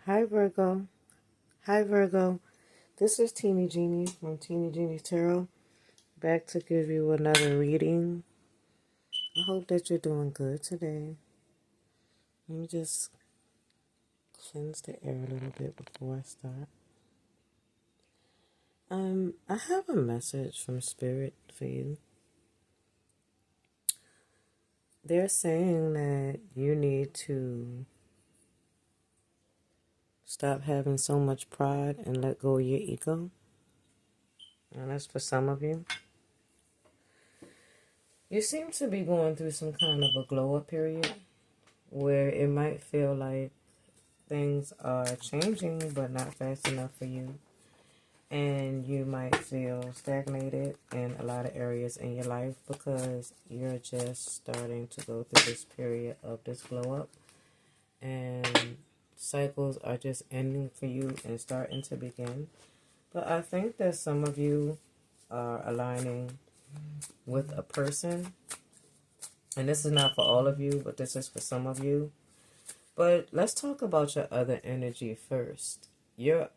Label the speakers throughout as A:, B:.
A: Hi Virgo. Hi Virgo. This is Tinigenies from Tinigenies Tarot. Back to give you another reading. I hope that you're doing good today. Let me just cleanse the air a little bit before I start. I have a message from Spirit for you. They're saying that you need to stop having so much pride and let go of your ego. And that's for some of you. You seem to be going through some kind of a glow up period where it might feel like things are changing but not fast enough for you. And you might feel stagnated in a lot of areas in your life because you're just starting to go through this period of this glow up. And cycles are just ending for you and starting to begin. But I think that some of you are aligning with a person. And this is not for all of you, but this is for some of you. But let's talk about your other energy first. You're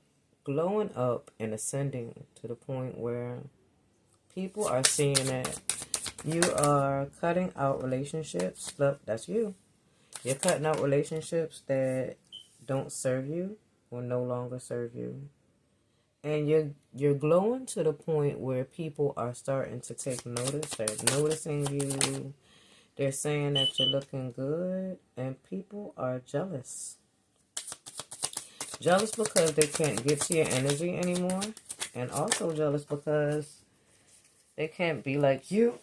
A: glowing up and ascending to the point where people are seeing that you are cutting out relationships. Look, that's you. You're cutting out relationships that don't serve you or no longer serve you. And you're glowing to the point where people are starting to take notice. They're noticing you. They're saying that you're looking good, and people are jealous. Jealous because they can't get to your energy anymore, and also jealous because they can't be like you.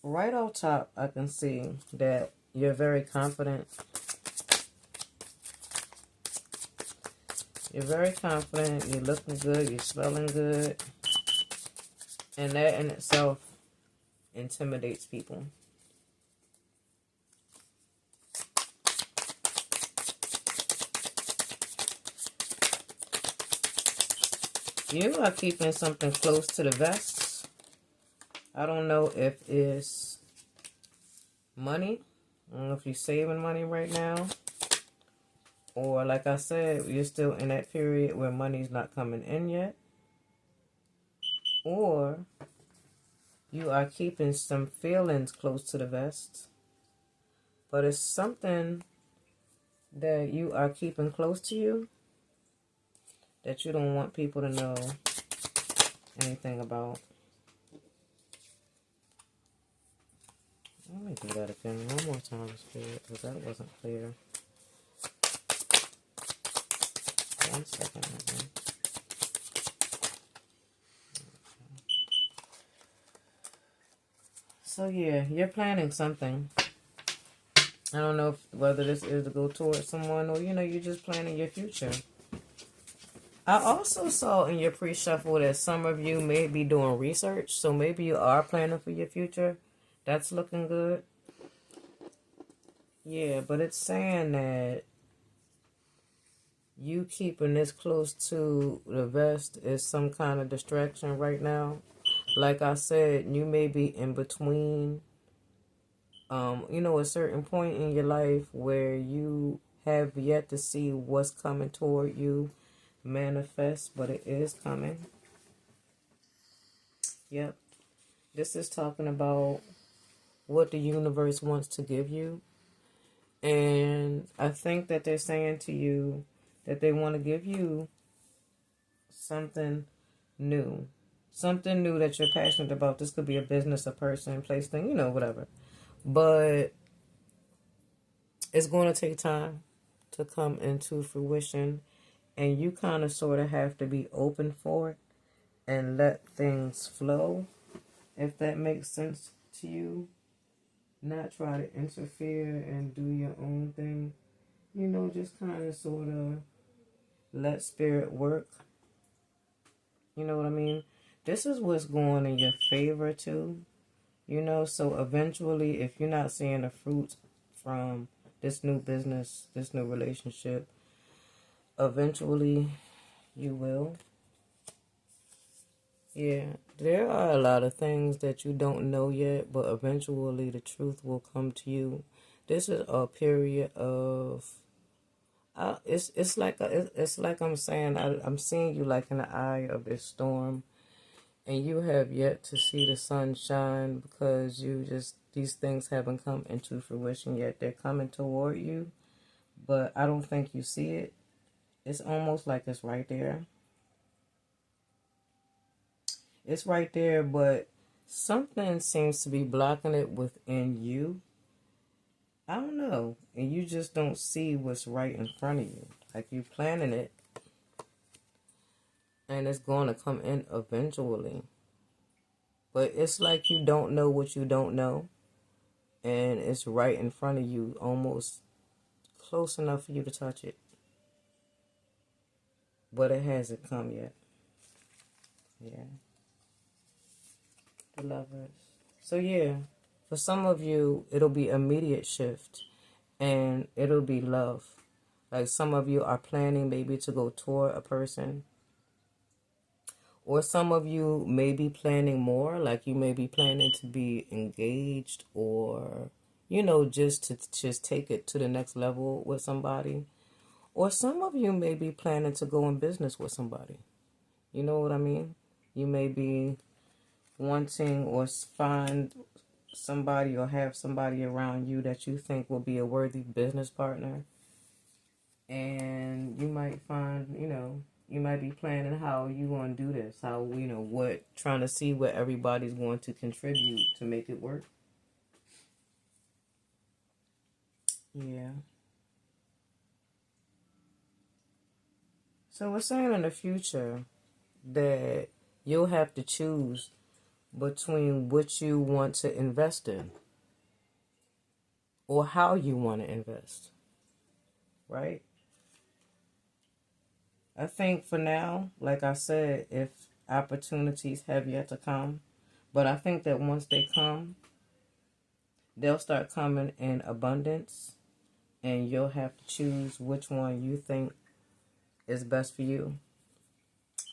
A: Right off top, I can see that you're very confident. You're very confident, you're looking good, you're smelling good, and that in itself intimidates people. You are keeping something close to the vest. I don't know if it's money. I don't know if you're saving money right now. Or like I said, you're still in that period where money's not coming in yet. Or you are keeping some feelings close to the vest. But it's something that you are keeping close to you that you don't want people to know anything about. Let me do that again one more time, Spirit, because that wasn't clear. One second. Okay. So yeah, you're planning something. I don't know whether this is to go towards someone or, you're just planning your future. I also saw in your pre-shuffle that some of you may be doing research, so maybe you are planning for your future. That's looking good. Yeah, but it's saying that you keeping this close to the vest is some kind of distraction right now. Like I said, you may be in between, a certain point in your life where you have yet to see what's coming toward you manifest, but it is coming. Yep. This is talking about what the universe wants to give you. And I think that they're saying to you that they want to give you something new. Something new that you're passionate about. This could be a business, a person, place, thing, whatever. But it's going to take time to come into fruition. And you kind of sort of have to be open for it and let things flow, if that makes sense to you. Not try to interfere and do your own thing. Just kind of sort of let spirit work. You know what I mean? This is what's going in your favor too. So eventually, if you're not seeing the fruits from this new business, this new relationship, eventually you will. Yeah, there are a lot of things that you don't know yet, but eventually the truth will come to you. This is a period of it's like I'm saying I'm seeing you like in the eye of this storm, and you have yet to see the sun shine because these things haven't come into fruition yet. They're coming toward you, but I don't think you see it. It's almost like it's right there. It's right there, but something seems to be blocking it within you. I don't know. And you just don't see what's right in front of you. Like you're planning it, and it's going to come in eventually. But it's like you don't know what you don't know, and it's right in front of you, almost close enough for you to touch it. But it hasn't come yet. Yeah. The Lovers. So yeah, for some of you, it'll be immediate shift, and it'll be love. Like some of you are planning maybe to go tour a person, or some of you may be planning more, like you may be planning to be engaged, or just to just take it to the next level with somebody. Or some of you may be planning to go in business with somebody. You know what I mean? You may be wanting or find somebody or have somebody around you that you think will be a worthy business partner. And you might find, you might be planning how you want to do this, how, trying to see what everybody's going to contribute to make it work. Yeah. So we're saying in the future that you'll have to choose between what you want to invest in or how you want to invest, right? I think for now, like I said, if opportunities have yet to come, but I think that once they come, they'll start coming in abundance, and you'll have to choose which one you think is best for you.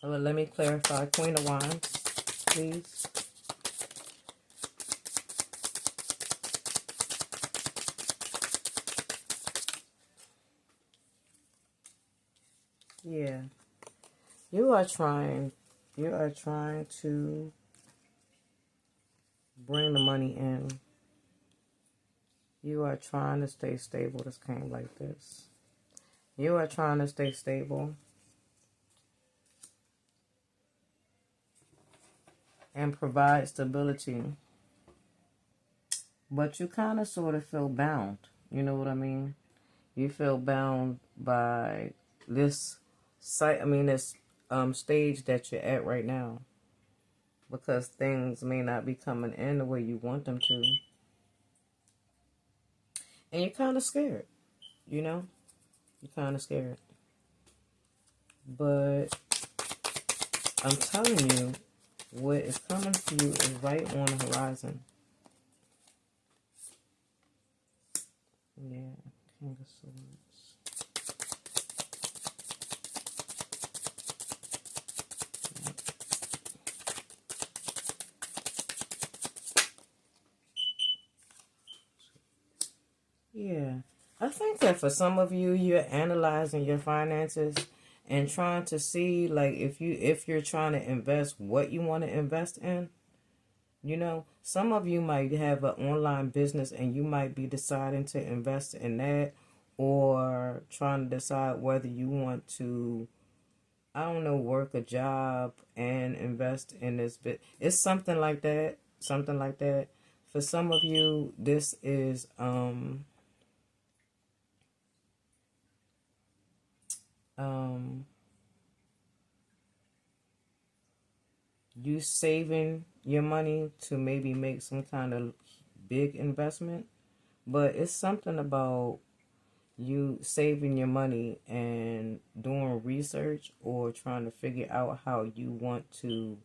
A: Well, let me clarify. Queen of Wands, please. Yeah. You are trying to bring the money in. You are trying to stay stable. This came like this. You are trying to stay stable and provide stability. But you kind of sort of feel bound. You know what I mean? You feel bound by this this stage that you're at right now. Because things may not be coming in the way you want them to. And you're kind of scared. You're kind of scared. But I'm telling you, what is coming for you is right on the horizon. Yeah, King of Swords. Yeah, I think that for some of you, you're analyzing your finances and trying to see, like, if you're trying to invest, what you want to invest in. Some of you might have an online business and you might be deciding to invest in that, or trying to decide whether you want to, I don't know, work a job and invest in this bit. It's something like that. Something like that. For some of you, this is you saving your money to maybe make some kind of big investment. But it's something about you saving your money and doing research or trying to figure out how you want to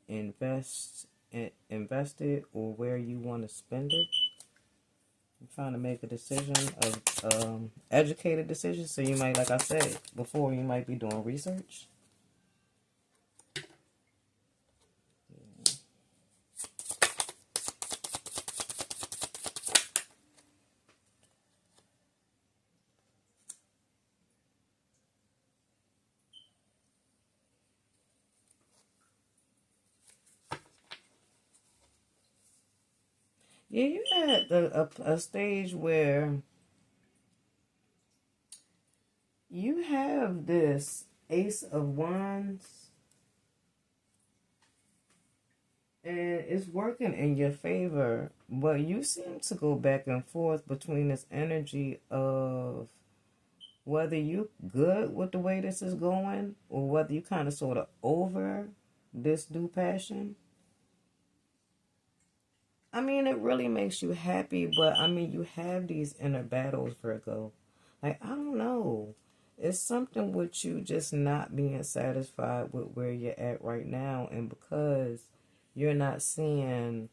A: invest it or where you want to spend it. You're trying to make a decision, of educated decision. So you might, like I said before, you might be doing research. Yeah, you had a stage where you have this Ace of Wands, and it's working in your favor, but you seem to go back and forth between this energy of whether you good with the way this is going or whether you kind of sort of over this new passion. I mean, it really makes you happy, but I mean, you have these inner battles, Virgo. Like, I don't know. It's something with you just not being satisfied with where you're at right now. And because you're not seeing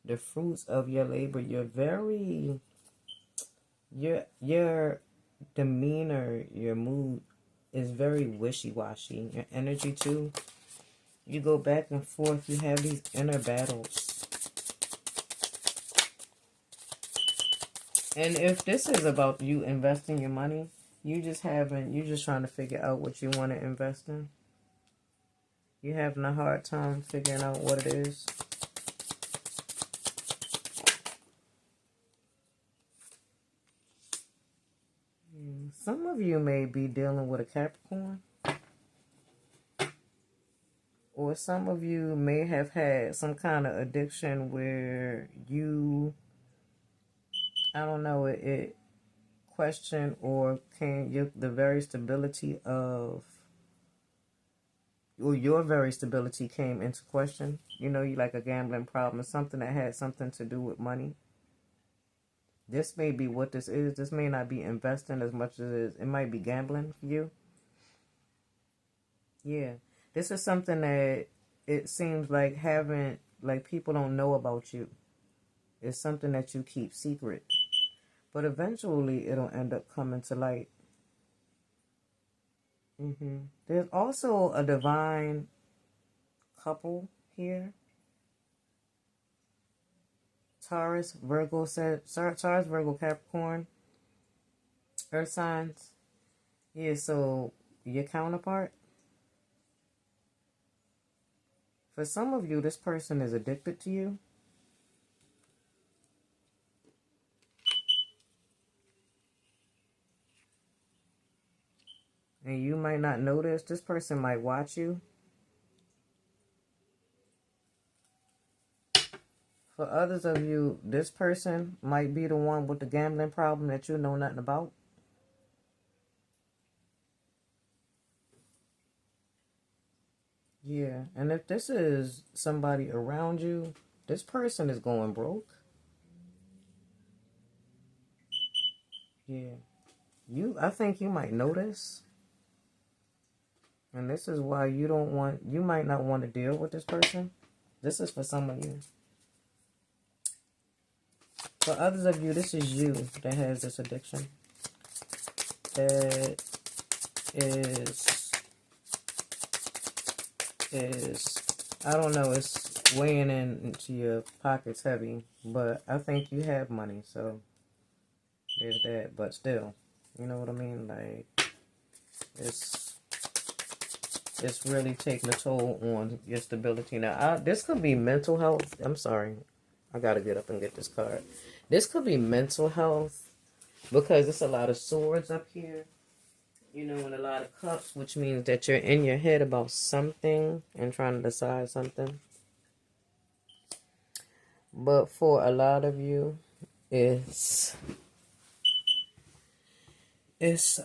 A: the fruits of your labor, your demeanor, your mood is very wishy-washy. Your energy, too. You go back and forth. You have these inner battles. And if this is about you investing your money, you just trying to figure out what you want to invest in. You having a hard time figuring out what it is. Some of you may be dealing with a Capricorn. Or some of you may have had some kind of addiction where you, I don't know, it question or the very stability of, or your very stability came into question. You know, you like a gambling problem, something that had something to do with money. This may be what this is. This may not be investing as much as it might be gambling for you. Yeah. This is something that it seems like people don't know about you. It's something that you keep secret. But eventually it'll end up coming to light. There's also a divine couple here. Taurus, Virgo, Capricorn, Earth signs. Yeah, so your counterpart. For some of you, this person is addicted to you. And you might not notice. This person might watch you. For others of you, this person might be the one with the gambling problem that you know nothing about. Yeah, and if this is somebody around you, this person is going broke. Yeah. I think you might notice. And this is why you might not want to deal with this person. This is for some of you. For others of you, this is you that has this addiction. That is I don't know, it's weighing into your pockets heavy, but I think you have money, so there's that. But still, you know what I mean? Like, it's really taking a toll on your stability. Now, this could be mental health. I'm sorry, I gotta get up and get this card. This could be mental health because there's a lot of swords up here, you know, and a lot of cups, which means that you're in your head about something and trying to decide something. But for a lot of you, it's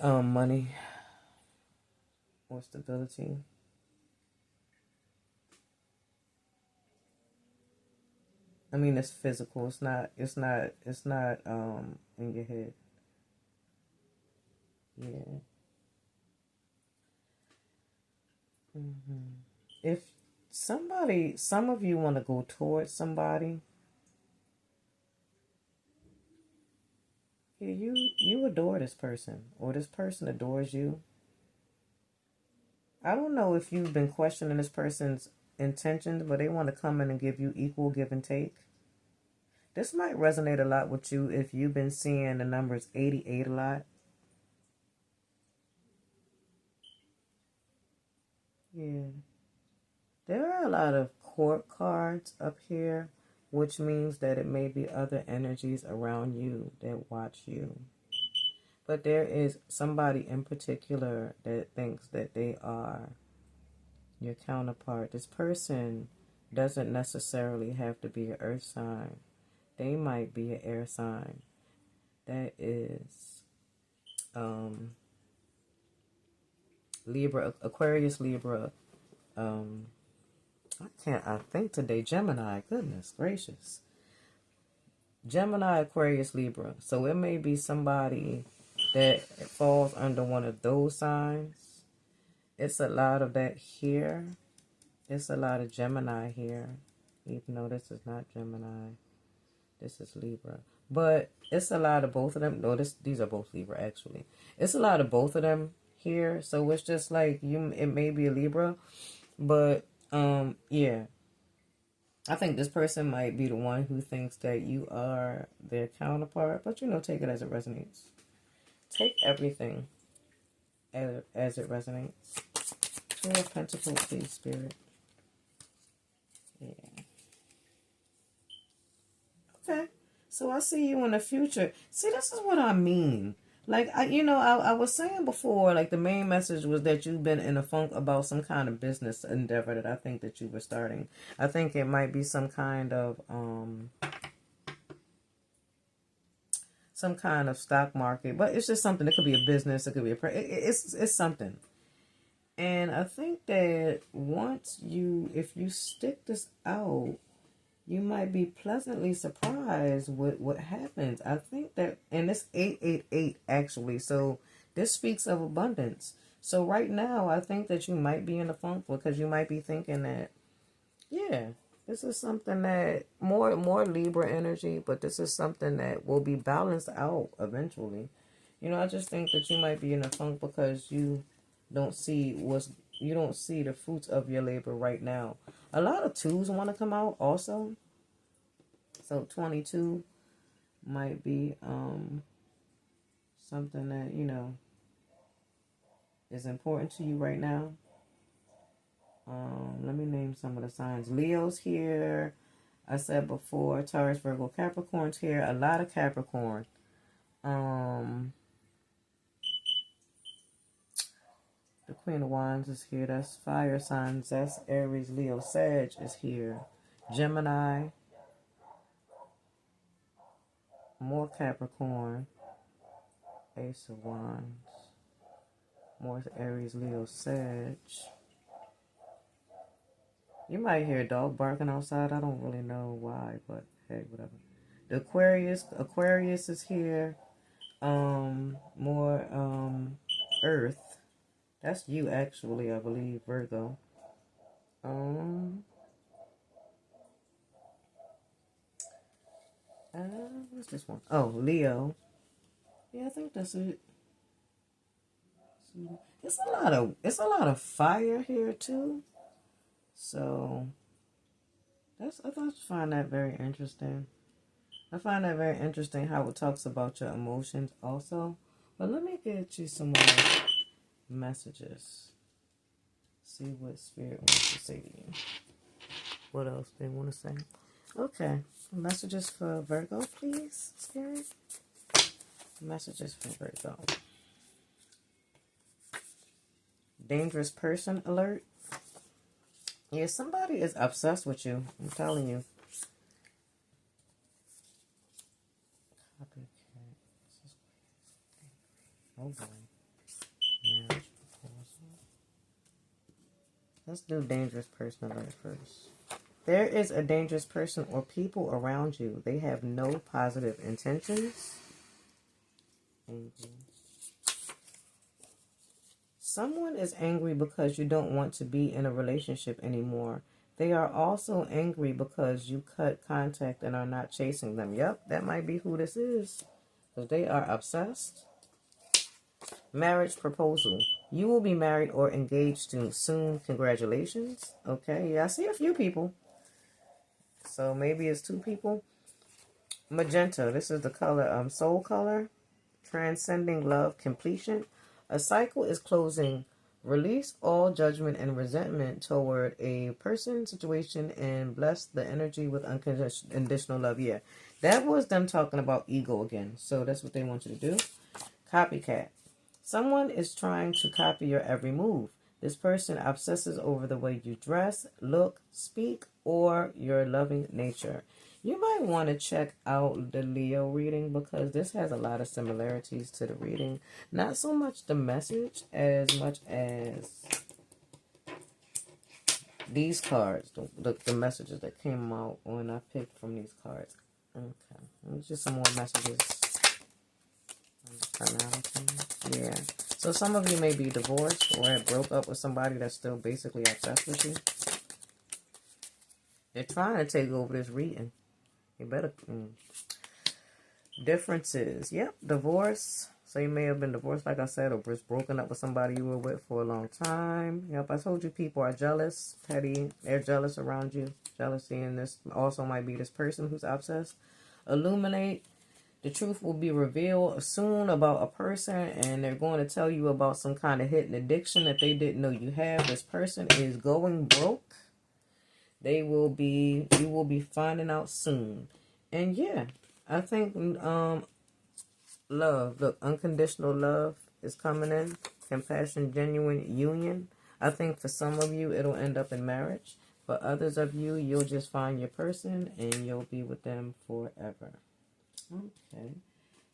A: money or stability. I mean, it's physical. It's not in your head. Yeah. If some of you want to go towards somebody, yeah, you adore this person or this person adores you. I don't know if you've been questioning this person's intentions, but they want to come in and give you equal give and take. This might resonate a lot with you if you've been seeing the numbers 88 a lot. Yeah. There are a lot of court cards up here. which means that it may be other energies around you that watch you. But there is somebody in particular that thinks that they are your counterpart. This person doesn't necessarily have to be an earth sign. They might be an air sign. That is Libra, Aquarius, Libra. I think today Gemini. Goodness gracious. Gemini, Aquarius, Libra. So it may be somebody that falls under one of those signs. It's a lot of that here. It's a lot of Gemini here. Even though this is not Gemini. This is Libra. But it's a lot of both of them. No, these are both Libra, actually. It's a lot of both of them here. So it's just like, it may be a Libra. But, yeah. I think this person might be the one who thinks that you are their counterpart. But, take it as it resonates. Take everything as it resonates. Two of Pentacles, please, Spirit. Yeah. Okay. So I see you in the future. See, this is what I mean. Like, I was saying before, like, the main message was that you've been in a funk about some kind of business endeavor that I think that you were starting. I think it might be some kind of stock market, but it's just something. It could be a business. It could be it's something. And I think that if you stick this out, you might be pleasantly surprised with what happens. I think that, and it's 888 actually, so this speaks of abundance. So right now, I think that you might be in a funk because you might be thinking that, yeah, this is something that more Libra energy, but this is something that will be balanced out eventually. I just think that you might be in a funk because you don't see the fruits of your labor right now. A lot of twos want to come out also. So 22 might be something that, is important to you right now. Let me name some of the signs. Leo's here. I said before, Taurus, Virgo, Capricorn's here. A lot of Capricorn. The Queen of Wands is here. That's fire signs. That's Aries, Leo, Sag is here. Gemini. More Capricorn. Ace of Wands. More Aries, Leo, Sag. You might hear a dog barking outside. I don't really know why, but hey, whatever. The Aquarius is here. More Earth. That's you, actually, I believe, Virgo. What's this one? Oh, Leo. Yeah, I think that's it. It's a lot of fire here too. So I find that very interesting. I find that very interesting how it talks about your emotions also. But let me get you some more messages. See what Spirit wants to say to you. What else they want to say? Okay. Messages for Virgo, please, Spirit. Messages for Virgo. Dangerous person alert. Yeah, somebody is obsessed with you. I'm telling you. Oh boy. Marriage proposal. Let's do dangerous person alert first. There is a dangerous person or people around you. They have no positive intentions. Angry. Someone is angry because you don't want to be in a relationship anymore. They are also angry because you cut contact and are not chasing them. Yep, that might be who this is. Because they are obsessed. Marriage proposal. You will be married or engaged soon. Congratulations. Okay, yeah, I see a few people. So maybe it's two people. Magenta. This is the color, soul color. Transcending love, completion. A cycle is closing Release all judgment and resentment toward a person, situation, and bless the energy with unconditional love. Yeah, that was them talking about ego again. So that's what they want you to do. Copycat. Someone is trying to copy your every move. This person obsesses over the way you dress, look, speak, or your loving nature. You might want to check out the Leo reading because this has a lot of similarities to the reading. Not so much the message as much as these cards, the messages that came out when I picked from these cards. Okay, just some more messages. Yeah. So some of you may be divorced or have broke up with somebody that's still basically obsessed with you. They're trying to take over this reading. You better... Differences. Yep. Divorce. So you may have been divorced, like I said, or just broken up with somebody you were with for a long time. Yep. I told you people are jealous, petty. They're jealous around you. Jealousy, and this also might be this person who's obsessed. Illuminate. The truth will be revealed soon about a person, and they're going to tell you about some kind of hidden addiction that they didn't know you have. This person is going broke. You will be finding out soon. And yeah, I think love, look, unconditional love is coming in. Compassion, genuine union. I think for some of you, it'll end up in marriage. For others of you, you'll just find your person and you'll be with them forever. Okay,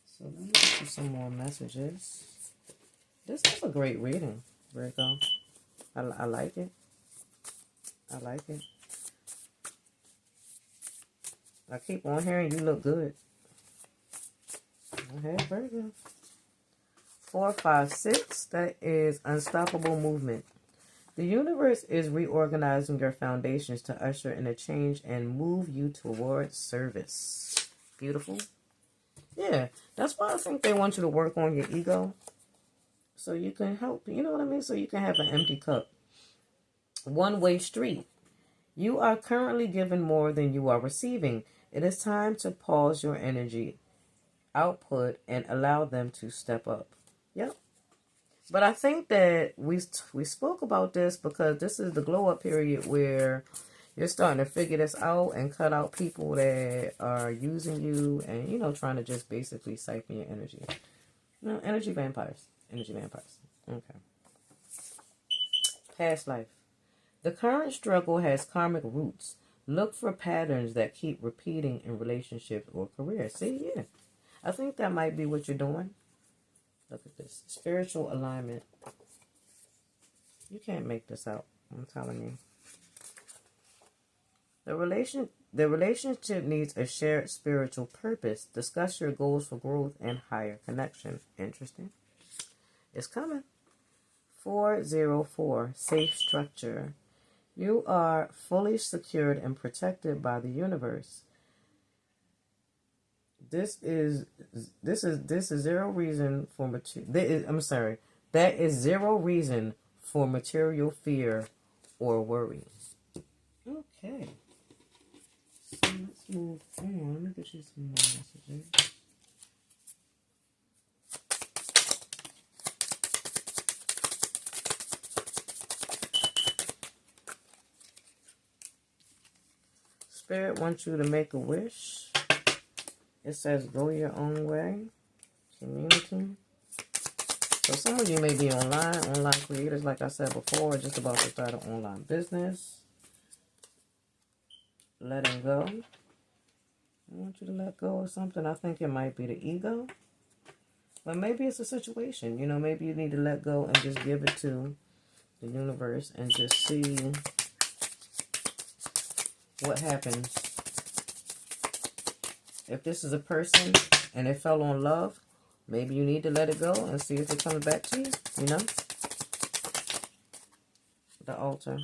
A: so let me get you some more messages. This is a great reading, Virgo. I like it. I like it. I keep on hearing you look good. Go ahead, Virgo. 4, 5, 6. That is unstoppable movement. The universe is reorganizing your foundations to usher in a change and move you towards service. Beautiful. Yeah, that's why I think they want you to work on your ego. So you can help, you know what I mean? So you can have an empty cup. One-way street. You are currently giving more than you are receiving. It is time to pause your energy output and allow them to step up. Yep. But I think that we spoke about this because this is the glow up period where you're starting to figure this out and cut out people that are using you and, you know, trying to just basically siphon your energy. You know, energy vampires. Energy vampires. Okay. Past life. The current struggle has karmic roots. Look for patterns that keep repeating in relationships or careers. See, yeah. I think that might be what you're doing. Look at this. Spiritual alignment. You can't make this out. I'm telling you. The relationship needs a shared spiritual purpose. Discuss your goals for growth and higher connection. Interesting. It's coming. 404. Safe structure. You are fully secured and protected by the universe. This is zero reason for That is zero reason for material fear or worry. Okay. So let's move on. Let me get you some more messages. Spirit wants you to make a wish. It says go your own way. Community. So some of you may be online creators, like I said before, just about to start an online business. Letting go. I want you to let go of something. I think it might be the ego. But maybe it's a situation. You know, maybe you need to let go and just give it to the universe and just see what happens. If this is a person and it fell on love, maybe you need to let it go and see if it comes back to you, you know? The altar.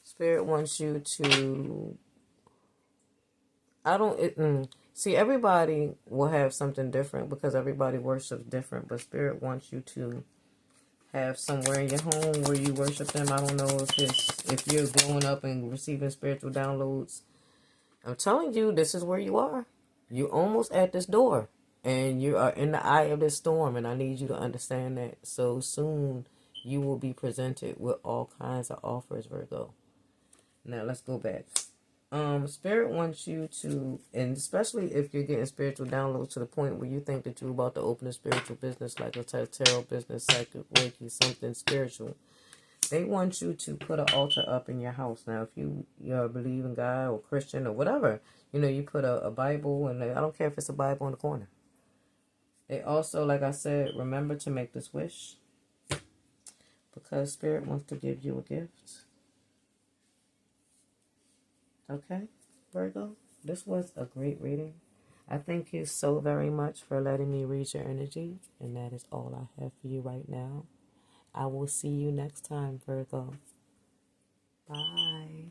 A: Spirit wants you to... See, everybody will have something different because everybody worships different. But Spirit wants you to have somewhere in your home where you worship them. I don't know if you're growing up and receiving spiritual downloads. I'm telling you, this is where you are. You're almost at this door. And you are in the eye of this storm. And I need you to understand that. So soon You will be presented with all kinds of offers, Virgo. Now let's go back. Spirit wants you to, and especially if you're getting spiritual downloads to the point where you think that you're about to open a spiritual business, like a tarot business, psychic, Reiki, something spiritual. They want you to put an altar up in your house. Now, if you believe in God or Christian or whatever, you put a Bible, and I don't care if it's a Bible in the corner. They also, like I said, remember to make this wish, because Spirit wants to give you a gift. Okay, Virgo, this was a great reading. I thank you so very much for letting me read your energy, and that is all I have for you right now. I will see you next time, Virgo. Bye.